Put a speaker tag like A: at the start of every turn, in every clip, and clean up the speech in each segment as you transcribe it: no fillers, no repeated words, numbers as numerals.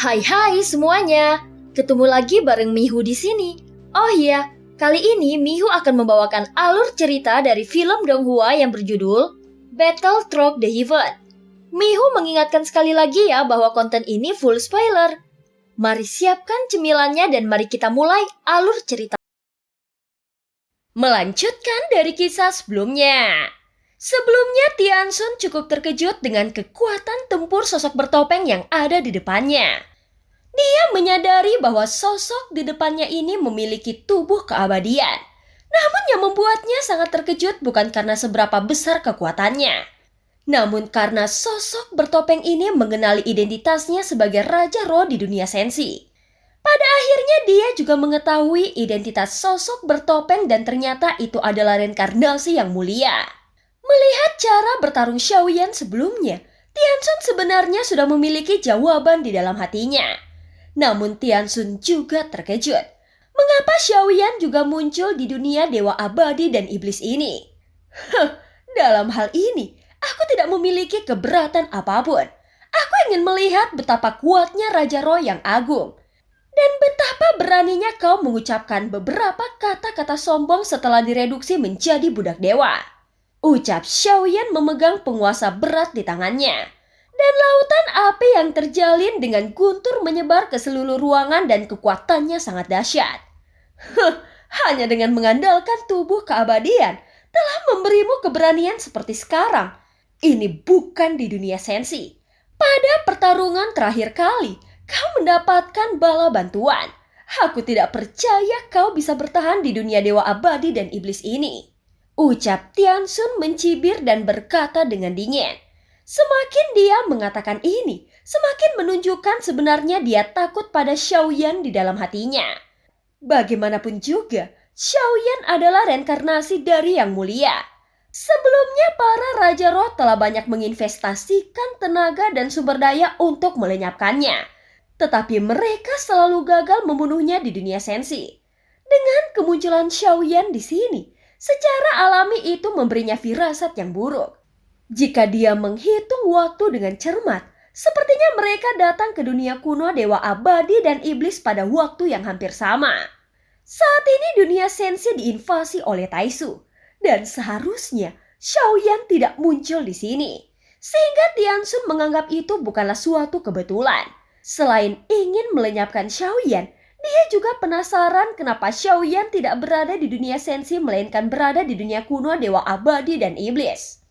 A: Hai semuanya, ketemu lagi bareng Mihu di sini. Oh iya, kali ini Mihu akan membawakan alur cerita dari film Donghua yang berjudul Battle Through the Heaven. Mihu mengingatkan sekali lagi ya bahwa konten ini full spoiler. Mari siapkan cemilannya dan mari kita mulai alur cerita. Melanjutkan dari kisah sebelumnya. Sebelumnya Tiansun cukup terkejut dengan kekuatan tempur sosok bertopeng yang ada di depannya. Dia menyadari bahwa sosok di depannya ini memiliki tubuh keabadian. Namun yang membuatnya sangat terkejut bukan karena seberapa besar kekuatannya. Namun karena sosok bertopeng ini mengenali identitasnya sebagai Raja Roh di dunia sensi. Pada akhirnya dia juga mengetahui identitas sosok bertopeng dan ternyata itu adalah reinkarnasi yang mulia. Melihat cara bertarung Xiaoyan sebelumnya, Tiansun sebenarnya sudah memiliki jawaban di dalam hatinya. Namun Tiansun juga terkejut. Mengapa Xiaoyan juga muncul di dunia dewa abadi dan iblis ini? Dalam hal ini, aku tidak memiliki keberatan apapun. Aku ingin melihat betapa kuatnya Raja Roh yang agung. Dan betapa beraninya kau mengucapkan beberapa kata-kata sombong setelah direduksi menjadi budak dewa. Ucap Xiaoyan memegang penguasa berat di tangannya. Dan lautan api yang terjalin dengan guntur menyebar ke seluruh ruangan dan kekuatannya sangat dahsyat. Hanya dengan mengandalkan tubuh keabadian telah memberimu keberanian seperti sekarang. Ini bukan di dunia sensi. Pada pertarungan terakhir kali, kau mendapatkan bala bantuan. Aku tidak percaya kau bisa bertahan di dunia dewa abadi dan iblis ini. Ucap Tiansun mencibir dan berkata dengan dingin. Semakin dia mengatakan ini, semakin menunjukkan sebenarnya dia takut pada Xiaoyan di dalam hatinya. Bagaimanapun juga, Xiaoyan adalah reinkarnasi dari yang mulia. Sebelumnya para Raja Roh telah banyak menginvestasikan tenaga dan sumber daya untuk melenyapkannya. Tetapi mereka selalu gagal membunuhnya di dunia sensi. Dengan kemunculan Xiaoyan di sini, secara alami itu memberinya firasat yang buruk. Jika dia menghitung waktu dengan cermat, sepertinya mereka datang ke dunia kuno dewa abadi dan iblis pada waktu yang hampir sama. Saat ini dunia sensi diinvasi oleh Taisu, dan seharusnya Xiaoyan tidak muncul di sini. Sehingga Tiansun menganggap itu bukanlah suatu kebetulan. Selain ingin melenyapkan Xiaoyan, dia juga penasaran kenapa Xiaoyan tidak berada di dunia sensi melainkan berada di dunia kuno dewa abadi dan iblis.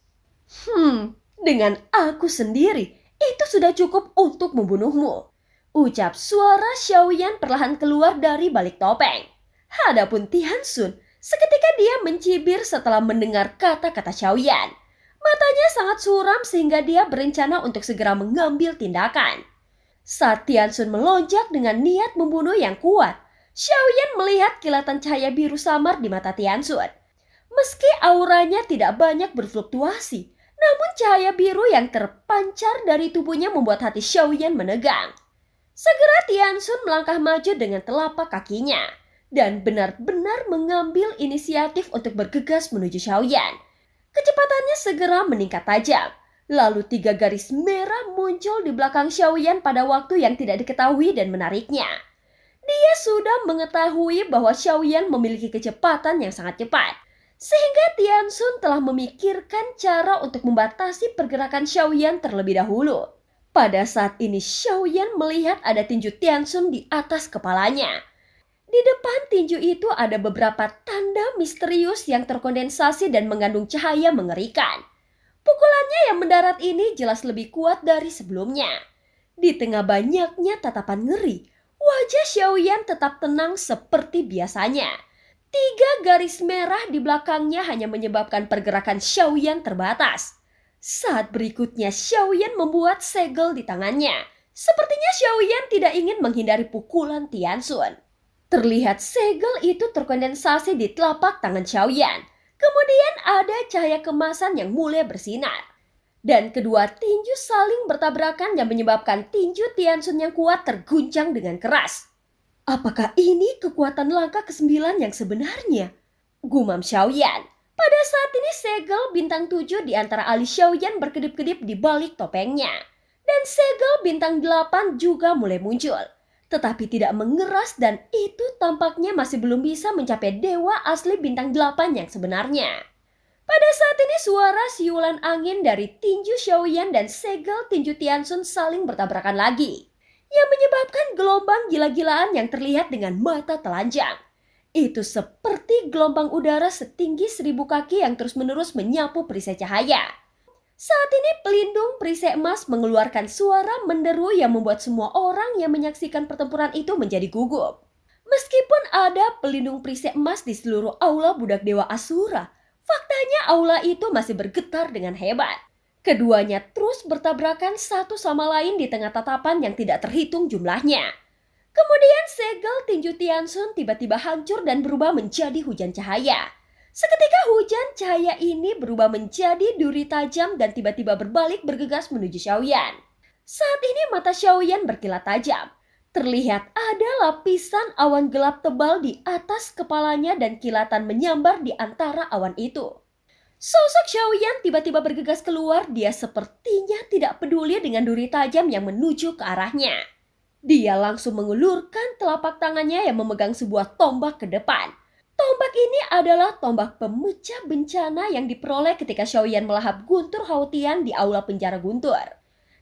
A: Dengan aku sendiri, itu sudah cukup untuk membunuhmu. Ucap suara Xiaoyan perlahan keluar dari balik topeng. Hadapun Tiansun, seketika dia mencibir setelah mendengar kata-kata Xiaoyan. Matanya sangat suram sehingga dia berencana untuk segera mengambil tindakan. Saat Tiansun melonjak dengan niat membunuh yang kuat, Xiaoyan melihat kilatan cahaya biru samar di mata Tiansun. Meski auranya tidak banyak berfluktuasi, namun cahaya biru yang terpancar dari tubuhnya membuat hati Xiaoyan menegang. Segera Tiansun melangkah maju dengan telapak kakinya dan benar-benar mengambil inisiatif untuk bergegas menuju Xiaoyan. Kecepatannya segera meningkat tajam. Lalu 3 garis merah muncul di belakang Xiaoyan pada waktu yang tidak diketahui dan menariknya. Dia sudah mengetahui bahwa Xiaoyan memiliki kecepatan yang sangat cepat. Sehingga Tiansun telah memikirkan cara untuk membatasi pergerakan Xiaoyan terlebih dahulu. Pada saat ini Xiaoyan melihat ada tinju Tiansun di atas kepalanya. Di depan tinju itu ada beberapa tanda misterius yang terkondensasi dan mengandung cahaya mengerikan. Pukulannya yang mendarat ini jelas lebih kuat dari sebelumnya. Di tengah banyaknya tatapan ngeri, wajah Xiaoyan tetap tenang seperti biasanya. 3 garis merah di belakangnya hanya menyebabkan pergerakan Xiaoyan terbatas. Saat berikutnya Xiaoyan membuat segel di tangannya. Sepertinya Xiaoyan tidak ingin menghindari pukulan Tiansun. Terlihat segel itu terkondensasi di telapak tangan Xiaoyan. Kemudian ada cahaya kemasan yang mulai bersinar. Dan kedua tinju saling bertabrakan yang menyebabkan tinju Tiansun yang kuat terguncang dengan keras. Apakah ini kekuatan langkah ke-9 yang sebenarnya? Gumam Xiaoyan. Pada saat ini segel bintang 7 di antara alis Xiaoyan berkedip-kedip di balik topengnya. Dan segel bintang 8 juga mulai muncul, tetapi tidak mengeras dan itu tampaknya masih belum bisa mencapai dewa asli bintang 8 yang sebenarnya. Pada saat ini suara siulan angin dari tinju Xiaoyan dan segel tinju Tianxun saling bertabrakan lagi, yang menyebabkan gelombang gila-gilaan yang terlihat dengan mata telanjang. Itu seperti gelombang udara setinggi 1000 kaki yang terus-menerus menyapu perisai cahaya. Saat ini pelindung perisai emas mengeluarkan suara menderu yang membuat semua orang yang menyaksikan pertempuran itu menjadi gugup. Meskipun ada pelindung perisai emas di seluruh aula budak dewa Asura, faktanya aula itu masih bergetar dengan hebat. Keduanya terus bertabrakan satu sama lain di tengah tatapan yang tidak terhitung jumlahnya. Kemudian segel tinju Tianxun tiba-tiba hancur dan berubah menjadi hujan cahaya. Seketika hujan cahaya ini berubah menjadi duri tajam dan tiba-tiba berbalik bergegas menuju Xiaoyan. Saat ini mata Xiaoyan berkilat tajam. Terlihat ada lapisan awan gelap tebal di atas kepalanya dan kilatan menyambar di antara awan itu. Sosok Xiaoyan tiba-tiba bergegas keluar, dia sepertinya tidak peduli dengan duri tajam yang menuju ke arahnya. Dia langsung mengulurkan telapak tangannya yang memegang sebuah tombak ke depan. Tombak ini adalah tombak pemecah bencana yang diperoleh ketika Xiaoyan melahap Guntur Haotian di aula penjara Guntur.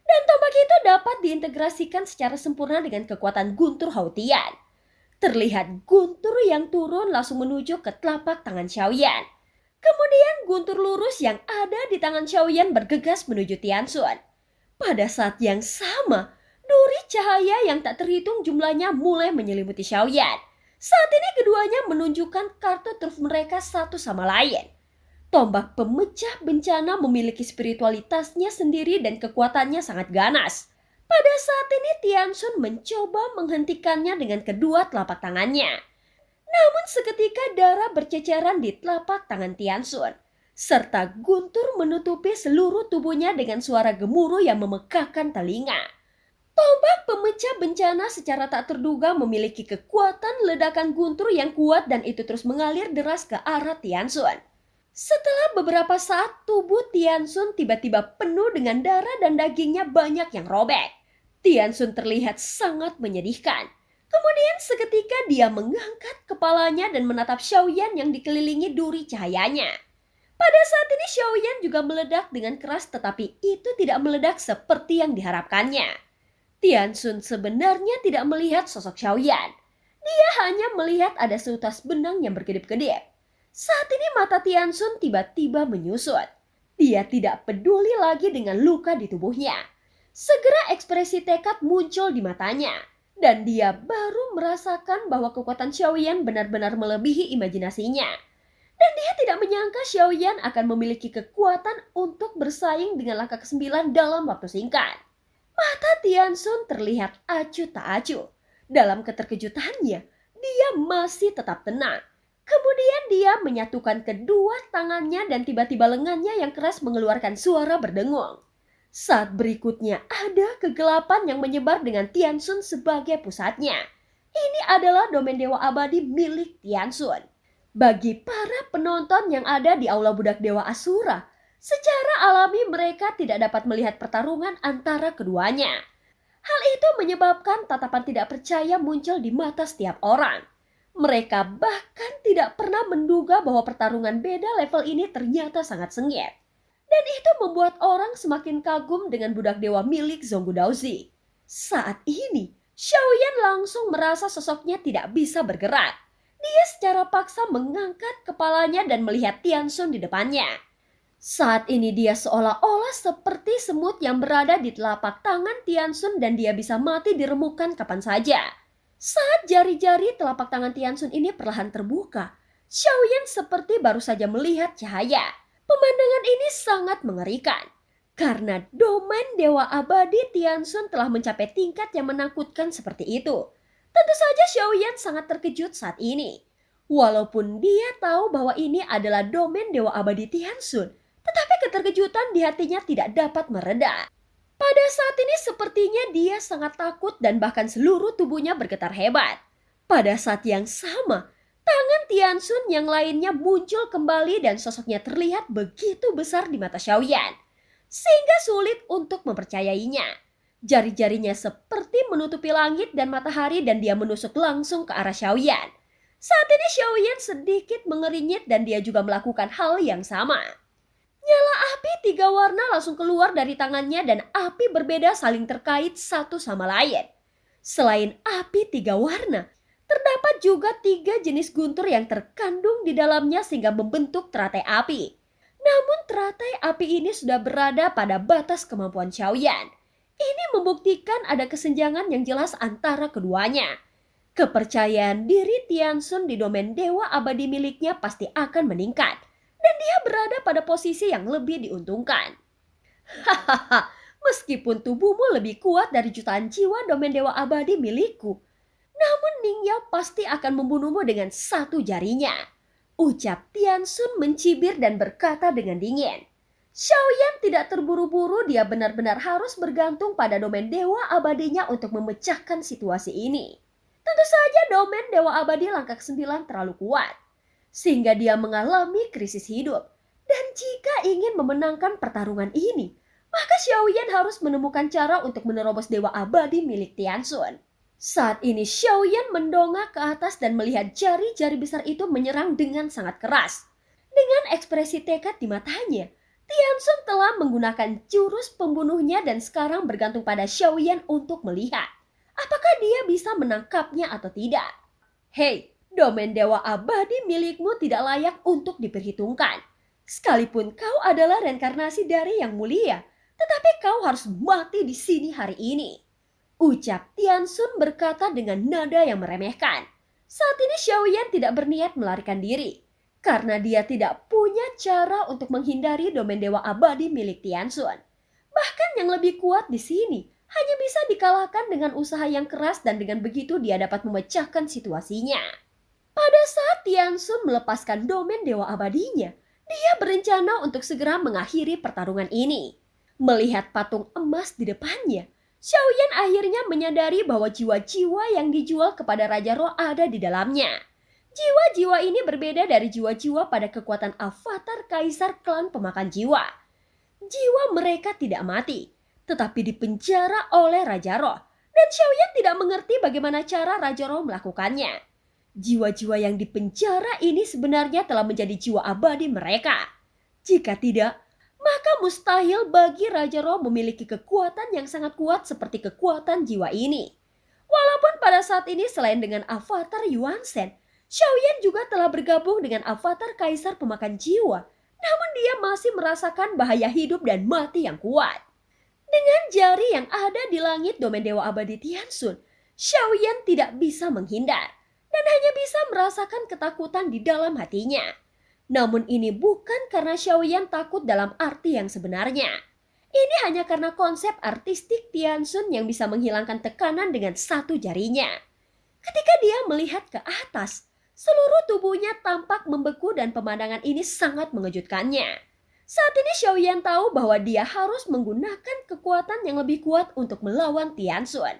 A: Dan tombak itu dapat diintegrasikan secara sempurna dengan kekuatan Guntur Haotian. Terlihat Guntur yang turun langsung menuju ke telapak tangan Xiaoyan. Kemudian Guntur lurus yang ada di tangan Xiaoyan bergegas menuju Tianxun. Pada saat yang sama, duri cahaya yang tak terhitung jumlahnya mulai menyelimuti Xiaoyan. Saat ini keduanya menunjukkan kartu truf mereka satu sama lain. Tombak pemecah bencana memiliki spiritualitasnya sendiri dan kekuatannya sangat ganas. Pada saat ini Tianxun mencoba menghentikannya dengan kedua telapak tangannya. Namun seketika darah berceceran di telapak tangan Tianxun, serta Guntur menutupi seluruh tubuhnya dengan suara gemuruh yang memekakkan telinga. Tombak pemecah bencana secara tak terduga memiliki kekuatan ledakan guntur yang kuat dan itu terus mengalir deras ke arah Tianxun. Setelah beberapa saat, tubuh Tianxun tiba-tiba penuh dengan darah dan dagingnya banyak yang robek. Tianxun terlihat sangat menyedihkan. Kemudian seketika dia mengangkat kepalanya dan menatap Xiaoyan yang dikelilingi duri cahayanya. Pada saat ini Xiaoyan juga meledak dengan keras, tetapi itu tidak meledak seperti yang diharapkannya. Tianxun sebenarnya tidak melihat sosok Xiaoyan. Dia hanya melihat ada seutas benang yang berkedip-kedip. Saat ini mata Tianxun tiba-tiba menyusut. Dia tidak peduli lagi dengan luka di tubuhnya. Segera ekspresi tekad muncul di matanya. Dan dia baru merasakan bahwa kekuatan Xiaoyan benar-benar melebihi imajinasinya. Dan dia tidak menyangka Xiaoyan akan memiliki kekuatan untuk bersaing dengan langkah ke-9 dalam waktu singkat. Mata Tianxun terlihat acuh tak acuh. Dalam keterkejutannya, dia masih tetap tenang. Kemudian dia menyatukan kedua tangannya dan tiba-tiba lengannya yang keras mengeluarkan suara berdengung. Saat berikutnya ada kegelapan yang menyebar dengan Tianxun sebagai pusatnya. Ini adalah domain dewa abadi milik Tianxun. Bagi para penonton yang ada di aula budak dewa Asura, secara alami mereka tidak dapat melihat pertarungan antara keduanya. Hal itu menyebabkan tatapan tidak percaya muncul di mata setiap orang. Mereka bahkan tidak pernah menduga bahwa pertarungan beda level ini ternyata sangat sengit. Dan itu membuat orang semakin kagum dengan budak dewa milik Zhonggu Daozi. Saat ini, Xiaoyan langsung merasa sosoknya tidak bisa bergerak. Dia secara paksa mengangkat kepalanya dan melihat Tianxun di depannya. Saat ini dia seolah-olah seperti semut yang berada di telapak tangan Tianxun dan dia bisa mati diremukkan kapan saja. Saat jari-jari telapak tangan Tianxun ini perlahan terbuka, Xiaoyan seperti baru saja melihat cahaya. Pemandangan ini sangat mengerikan. Karena domain dewa abadi Tianxun telah mencapai tingkat yang menakutkan seperti itu. Tentu saja Xiaoyan sangat terkejut saat ini. Walaupun dia tahu bahwa ini adalah domain dewa abadi Tianxun, tetapi keterkejutan di hatinya tidak dapat mereda. Pada saat ini sepertinya dia sangat takut dan bahkan seluruh tubuhnya bergetar hebat. Pada saat yang sama, tangan Tianxun yang lainnya muncul kembali dan sosoknya terlihat begitu besar di mata Xiaoyan, sehingga sulit untuk mempercayainya. Jari-jarinya seperti menutupi langit dan matahari dan dia menusuk langsung ke arah Xiaoyan. Saat ini Xiaoyan sedikit mengeringit dan dia juga melakukan hal yang sama. Nyala api 3 warna langsung keluar dari tangannya dan api berbeda saling terkait satu sama lain. Selain api 3 warna, terdapat juga 3 jenis guntur yang terkandung di dalamnya sehingga membentuk teratai api. Namun teratai api ini sudah berada pada batas kemampuan Xiaoyan. Ini membuktikan ada kesenjangan yang jelas antara keduanya. Kepercayaan diri Tianxun di domain dewa abadi miliknya pasti akan meningkat. Dan dia berada pada posisi yang lebih diuntungkan. Hahaha, meskipun tubuhmu lebih kuat dari jutaan jiwa domain dewa abadi milikku, namun Ning Yao pasti akan membunuhmu dengan satu jarinya. Ucap Tianxun mencibir dan berkata dengan dingin. Xiaoyan tidak terburu-buru, dia benar-benar harus bergantung pada domain dewa abadinya untuk memecahkan situasi ini. Tentu saja domain dewa abadi langkah ke-9 terlalu kuat, sehingga dia mengalami krisis hidup. Dan jika ingin memenangkan pertarungan ini, maka Xiaoyan harus menemukan cara untuk menerobos dewa abadi milik Tianxun. Saat ini Xiaoyan mendongak ke atas dan melihat jari-jari besar itu menyerang dengan sangat keras. Dengan ekspresi tekad di matanya, Tianxun telah menggunakan jurus pembunuhnya dan sekarang bergantung pada Xiaoyan untuk melihat apakah dia bisa menangkapnya atau tidak. Hei, domain dewa abadi milikmu tidak layak untuk diperhitungkan. Sekalipun kau adalah reinkarnasi dari yang mulia, tetapi kau harus mati di sini hari ini. Ucap Tianxun berkata dengan nada yang meremehkan. Saat ini Xiaoyan tidak berniat melarikan diri, karena dia tidak punya cara untuk menghindari domain dewa abadi milik Tianxun. Bahkan yang lebih kuat di sini hanya bisa dikalahkan dengan usaha yang keras dan dengan begitu dia dapat memecahkan situasinya. Pada saat Tianxun melepaskan domain dewa abadinya, dia berencana untuk segera mengakhiri pertarungan ini. Melihat patung emas di depannya, Xiaoyan akhirnya menyadari bahwa jiwa-jiwa yang dijual kepada Raja Roh ada di dalamnya. Jiwa-jiwa ini berbeda dari jiwa-jiwa pada kekuatan avatar kaisar klan pemakan jiwa. Jiwa mereka tidak mati, tetapi dipenjara oleh Raja Roh. Dan Xiaoyan tidak mengerti bagaimana cara Raja Roh melakukannya. Jiwa-jiwa yang dipenjara ini sebenarnya telah menjadi jiwa abadi mereka. Jika tidak, maka mustahil bagi Raja Roh memiliki kekuatan yang sangat kuat seperti kekuatan jiwa ini. Walaupun pada saat ini selain dengan avatar Yuan Shen, Xiaoyan juga telah bergabung dengan avatar kaisar pemakan jiwa. Namun dia masih merasakan bahaya hidup dan mati yang kuat. Dengan jari yang ada di langit domain dewa abadi Tianxun, Xiaoyan tidak bisa menghindar dan hanya bisa merasakan ketakutan di dalam hatinya. Namun ini bukan karena Xiaoyan takut dalam arti yang sebenarnya. Ini hanya karena konsep artistik Tianxun yang bisa menghilangkan tekanan dengan satu jarinya. Ketika dia melihat ke atas, seluruh tubuhnya tampak membeku dan pemandangan ini sangat mengejutkannya. Saat ini Xiaoyan tahu bahwa dia harus menggunakan kekuatan yang lebih kuat untuk melawan Tianxun.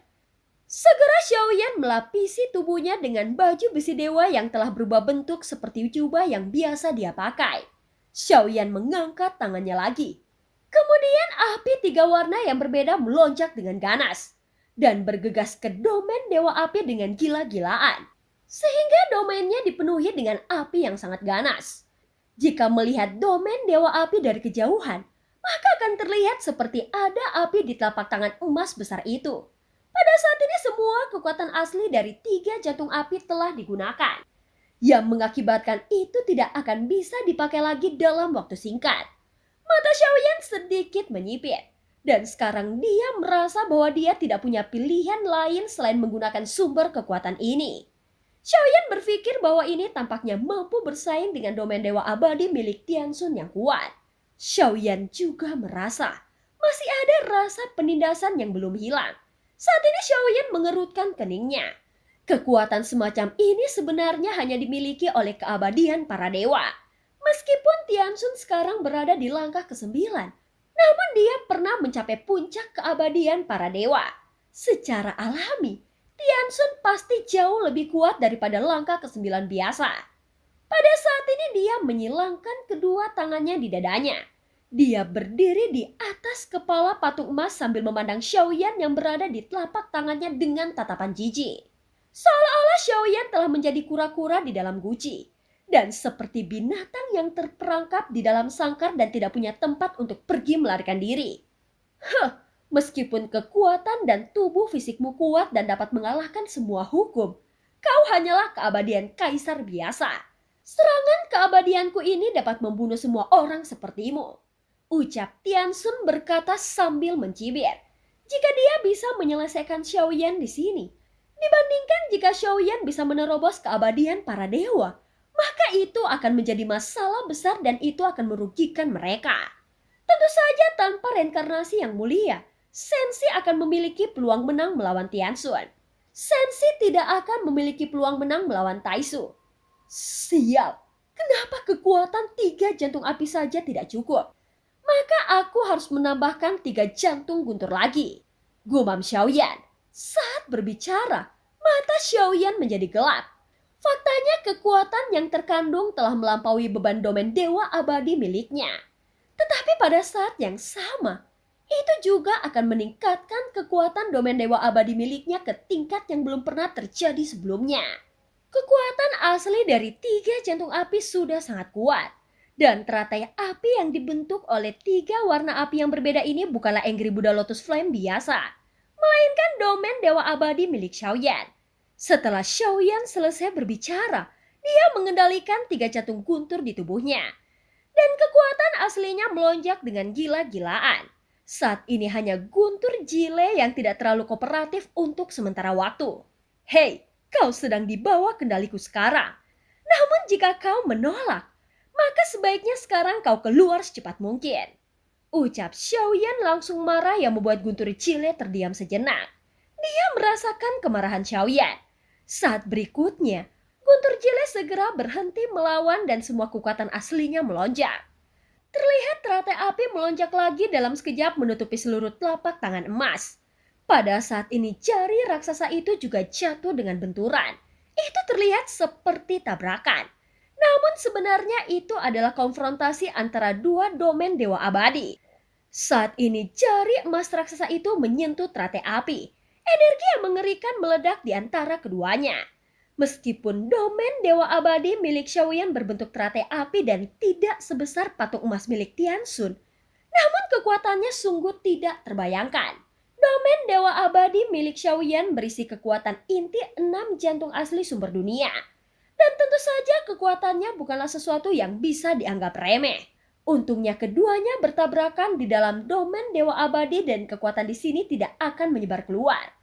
A: Segera Xiaoyan melapisi tubuhnya dengan baju besi dewa yang telah berubah bentuk seperti jubah yang biasa dia pakai. Xiaoyan mengangkat tangannya lagi. Kemudian api 3 warna yang berbeda melonjak dengan ganas dan bergegas ke domain dewa api dengan gila-gilaan. Sehingga domainnya dipenuhi dengan api yang sangat ganas. Jika melihat domain dewa api dari kejauhan, maka akan terlihat seperti ada api di telapak tangan emas besar itu. Pada saat ini semua kekuatan asli dari 3 jantung api telah digunakan, yang mengakibatkan itu tidak akan bisa dipakai lagi dalam waktu singkat. Mata Xiaoyan sedikit menyipit, dan sekarang dia merasa bahwa dia tidak punya pilihan lain selain menggunakan sumber kekuatan ini. Xiaoyan berpikir bahwa ini tampaknya mampu bersaing dengan domain dewa abadi milik Tianxun yang kuat. Xiaoyan juga merasa masih ada rasa penindasan yang belum hilang. Saat ini Xiaoyan mengerutkan keningnya. Kekuatan semacam ini sebenarnya hanya dimiliki oleh keabadian para dewa. Meskipun Tianxun sekarang berada di langkah ke-9, namun dia pernah mencapai puncak keabadian para dewa. Secara alami, Tianxun pasti jauh lebih kuat daripada langkah ke-9 biasa. Pada saat ini dia menyilangkan kedua tangannya di dadanya. Dia berdiri di atas kepala patung emas sambil memandang Xiaoyan yang berada di telapak tangannya dengan tatapan jijik. Seolah-olah Xiaoyan telah menjadi kura-kura di dalam guci. Dan seperti binatang yang terperangkap di dalam sangkar dan tidak punya tempat untuk pergi melarikan diri. Meskipun kekuatan dan tubuh fisikmu kuat dan dapat mengalahkan semua hukum, kau hanyalah keabadian kaisar biasa. Serangan keabadianku ini dapat membunuh semua orang sepertimu. Ucap Tiansun berkata sambil mencibir. Jika dia bisa menyelesaikan Xiaoyan di sini, dibandingkan jika Xiaoyan bisa menerobos keabadian para dewa, maka itu akan menjadi masalah besar dan itu akan merugikan mereka. Tentu saja tanpa reinkarnasi yang mulia, Sensi akan memiliki peluang menang melawan Tiansun. Sensi tidak akan memiliki peluang menang melawan Taisu. Sial, kenapa kekuatan 3 jantung api saja tidak cukup? Maka aku harus menambahkan 3 jantung guntur lagi. Gumam Xiaoyan. Saat berbicara, mata Xiaoyan menjadi gelap. Faktanya kekuatan yang terkandung telah melampaui beban domain dewa abadi miliknya. Tetapi pada saat yang sama, itu juga akan meningkatkan kekuatan domain dewa abadi miliknya ke tingkat yang belum pernah terjadi sebelumnya. Kekuatan asli dari 3 jantung api sudah sangat kuat. Dan teratai api yang dibentuk oleh 3 warna api yang berbeda ini bukanlah Angry Buddha Lotus Flame biasa, melainkan domain dewa abadi milik Xiaoyan. Setelah Xiaoyan selesai berbicara, dia mengendalikan 3 jantung guntur di tubuhnya. Dan kekuatan aslinya melonjak dengan gila-gilaan. Saat ini hanya guntur jile yang tidak terlalu kooperatif untuk sementara waktu. Hei, kau sedang di bawah kendaliku sekarang. Namun jika kau menolak, maka sebaiknya sekarang kau keluar secepat mungkin. Ucap Xiaoyan langsung marah yang membuat guntur jile terdiam sejenak. Dia merasakan kemarahan Xiaoyan. Saat berikutnya, guntur jile segera berhenti melawan dan semua kekuatan aslinya melonjak. Terlihat teratai api melonjak lagi dalam sekejap menutupi seluruh telapak tangan emas. Pada saat ini jari raksasa itu juga jatuh dengan benturan. Itu terlihat seperti tabrakan. Namun sebenarnya itu adalah konfrontasi antara 2 domain dewa abadi. Saat ini jari emas raksasa itu menyentuh teratai api. Energi yang mengerikan meledak di antara keduanya. Meskipun domain dewa abadi milik Xiaoyan berbentuk teratai api dan tidak sebesar patung emas milik Tiansun, namun kekuatannya sungguh tidak terbayangkan. Domain dewa abadi milik Xiaoyan berisi kekuatan inti 6 jantung asli sumber dunia. Dan tentu saja kekuatannya bukanlah sesuatu yang bisa dianggap remeh. Untungnya keduanya bertabrakan di dalam domain dewa abadi dan kekuatan di sini tidak akan menyebar keluar.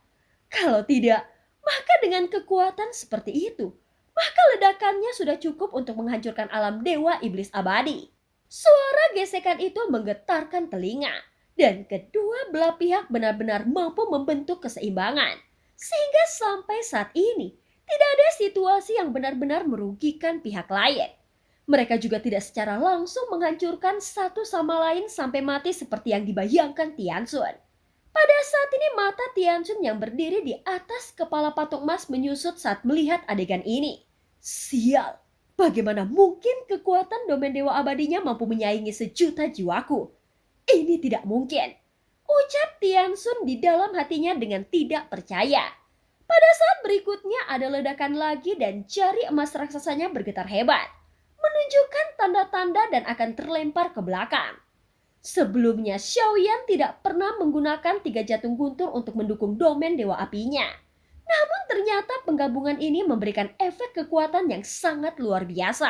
A: Kalau tidak, maka dengan kekuatan seperti itu, maka ledakannya sudah cukup untuk menghancurkan alam dewa iblis abadi. Suara gesekan itu menggetarkan telinga, dan kedua belah pihak benar-benar mampu membentuk keseimbangan. Sehingga sampai saat ini, tidak ada situasi yang benar-benar merugikan pihak lain. Mereka juga tidak secara langsung menghancurkan satu sama lain sampai mati seperti yang dibayangkan Tiansun. Pada saat ini mata Tiansun yang berdiri di atas kepala patung emas menyusut saat melihat adegan ini. Sial, bagaimana mungkin kekuatan domain dewa abadinya mampu menyaingi sejuta jiwaku? Ini tidak mungkin. Ucap Tiansun di dalam hatinya dengan tidak percaya. Pada saat berikutnya ada ledakan lagi dan jari emas raksasanya bergetar hebat, menunjukkan tanda-tanda dan akan terlempar ke belakang. Sebelumnya Xiaoyan tidak pernah menggunakan 3 jantung guntur untuk mendukung domain dewa apinya. Namun ternyata penggabungan ini memberikan efek kekuatan yang sangat luar biasa.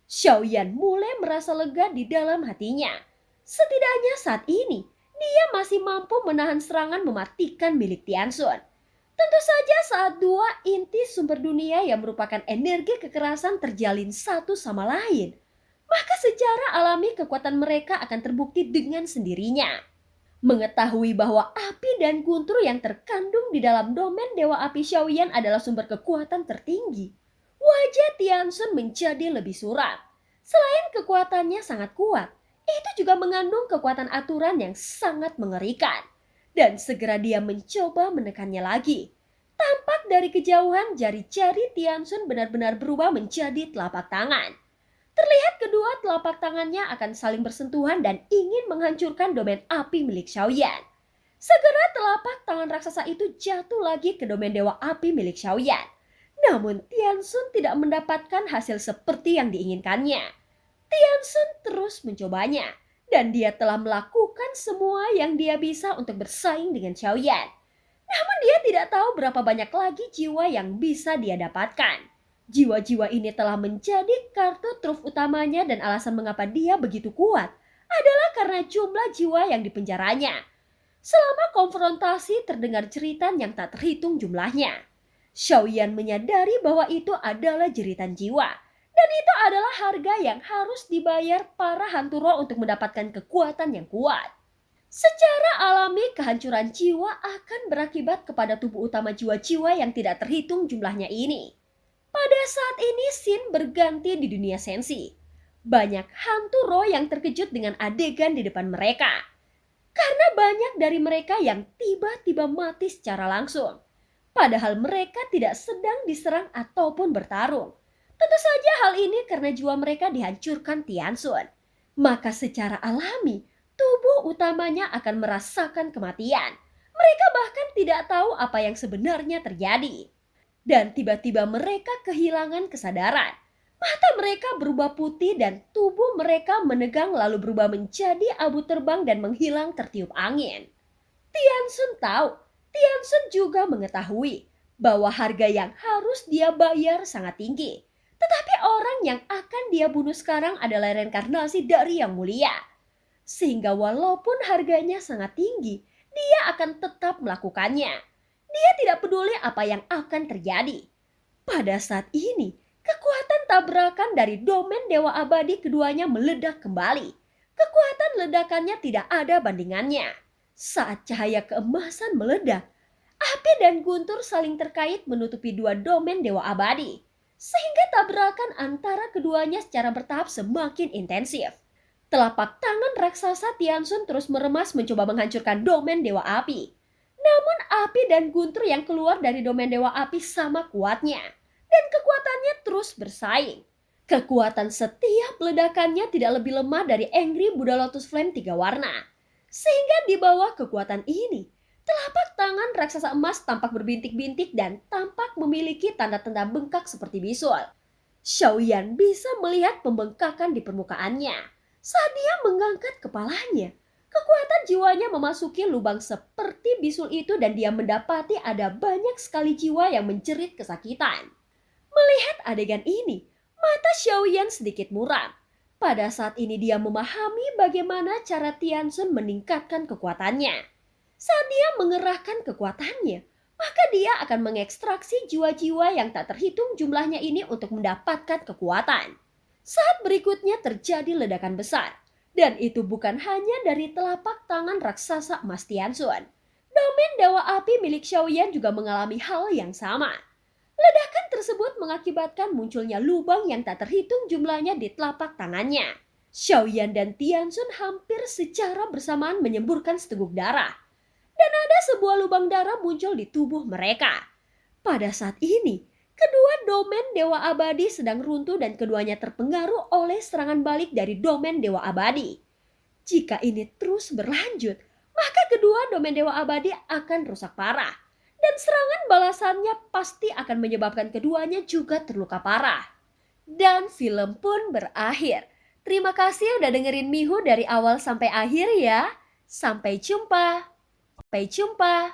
A: Xiaoyan mulai merasa lega di dalam hatinya. Setidaknya saat ini, dia masih mampu menahan serangan mematikan milik Tiansun. Tentu saja saat 2 inti sumber dunia yang merupakan energi kekerasan terjalin satu sama lain, maka secara alami kekuatan mereka akan terbukti dengan sendirinya. Mengetahui bahwa api dan guntur yang terkandung di dalam domain dewa api Xiaoyan adalah sumber kekuatan tertinggi, wajah Tiansun menjadi lebih suram. Selain kekuatannya sangat kuat, itu juga mengandung kekuatan aturan yang sangat mengerikan. Dan segera dia mencoba menekannya lagi. Tampak dari kejauhan jari-jari Tiansun benar-benar berubah menjadi telapak tangan. Terlihat kedua telapak tangannya akan saling bersentuhan dan ingin menghancurkan domain api milik Xiaoyan. Segera telapak tangan raksasa itu jatuh lagi ke domain dewa api milik Xiaoyan. Namun Tianxun tidak mendapatkan hasil seperti yang diinginkannya. Tianxun terus mencobanya, dan dia telah melakukan semua yang dia bisa untuk bersaing dengan Xiaoyan. Namun dia tidak tahu berapa banyak lagi jiwa yang bisa dia dapatkan. Jiwa-jiwa ini telah menjadi kartu truf utamanya dan alasan mengapa dia begitu kuat adalah karena jumlah jiwa yang dipenjaranya. Selama konfrontasi terdengar jeritan yang tak terhitung jumlahnya. Xiaoyan menyadari bahwa itu adalah jeritan jiwa. Dan itu adalah harga yang harus dibayar para hantu roh untuk mendapatkan kekuatan yang kuat. Secara alami kehancuran jiwa akan berakibat kepada tubuh utama jiwa-jiwa yang tidak terhitung jumlahnya ini. Pada saat ini Xin berganti di dunia sensi. Banyak hantu roh yang terkejut dengan adegan di depan mereka. Karena banyak dari mereka yang tiba-tiba mati secara langsung. Padahal mereka tidak sedang diserang ataupun bertarung. Tentu saja hal ini karena jiwa mereka dihancurkan Tianxun. Maka secara alami, tubuh utamanya akan merasakan kematian. Mereka bahkan tidak tahu apa yang sebenarnya terjadi. Dan tiba-tiba mereka kehilangan kesadaran. Mata mereka berubah putih dan tubuh mereka menegang lalu berubah menjadi abu terbang dan menghilang tertiup angin. Tianxun tahu, Tianxun juga mengetahui bahwa harga yang harus dia bayar sangat tinggi. Tetapi orang yang akan dia bunuh sekarang adalah reinkarnasi dari yang mulia. Sehingga walaupun harganya sangat tinggi, dia akan tetap melakukannya. Dia tidak peduli apa yang akan terjadi. Pada saat ini, kekuatan tabrakan dari domain dewa abadi keduanya meledak kembali. Kekuatan ledakannya tidak ada bandingannya. Saat cahaya keemasan meledak, api dan guntur saling terkait menutupi dua domain dewa abadi. Sehingga tabrakan antara keduanya secara bertahap semakin intensif. Telapak tangan raksasa Tianxun terus meremas mencoba menghancurkan domain dewa api. Namun api dan guntur yang keluar dari domain dewa api sama kuatnya. Dan kekuatannya terus bersaing. Kekuatan setiap ledakannya tidak lebih lemah dari Angry Buddha Lotus Flame 3 warna. Sehingga di bawah kekuatan ini, telapak tangan raksasa emas tampak berbintik-bintik dan tampak memiliki tanda-tanda bengkak seperti bisul. Xiaoyan bisa melihat pembengkakan di permukaannya. Saat dia mengangkat kepalanya, kekuatan jiwanya memasuki lubang seperti bisul itu dan dia mendapati ada banyak sekali jiwa yang menjerit kesakitan. Melihat adegan ini, mata Xiaoyan sedikit muram. Pada saat ini dia memahami bagaimana cara Tianxun meningkatkan kekuatannya. Saat dia mengerahkan kekuatannya, maka dia akan mengekstraksi jiwa-jiwa yang tak terhitung jumlahnya ini untuk mendapatkan kekuatan. Saat berikutnya terjadi ledakan besar, dan itu bukan hanya dari telapak tangan raksasa emas Tianxun. Domain dewa api milik Xiaoyan juga mengalami hal yang sama. Ledakan tersebut mengakibatkan munculnya lubang yang tak terhitung jumlahnya di telapak tangannya. Xiaoyan dan Tianxun hampir secara bersamaan menyemburkan seteguk darah. Dan ada sebuah lubang darah muncul di tubuh mereka. Pada saat ini, kedua domain dewa abadi sedang runtuh dan keduanya terpengaruh oleh serangan balik dari domain dewa abadi. Jika ini terus berlanjut, maka kedua domain dewa abadi akan rusak parah. Dan serangan balasannya pasti akan menyebabkan keduanya juga terluka parah. Dan film pun berakhir. Terima kasih udah dengerin Mihu dari awal sampai akhir ya. Sampai jumpa. Sampai jumpa.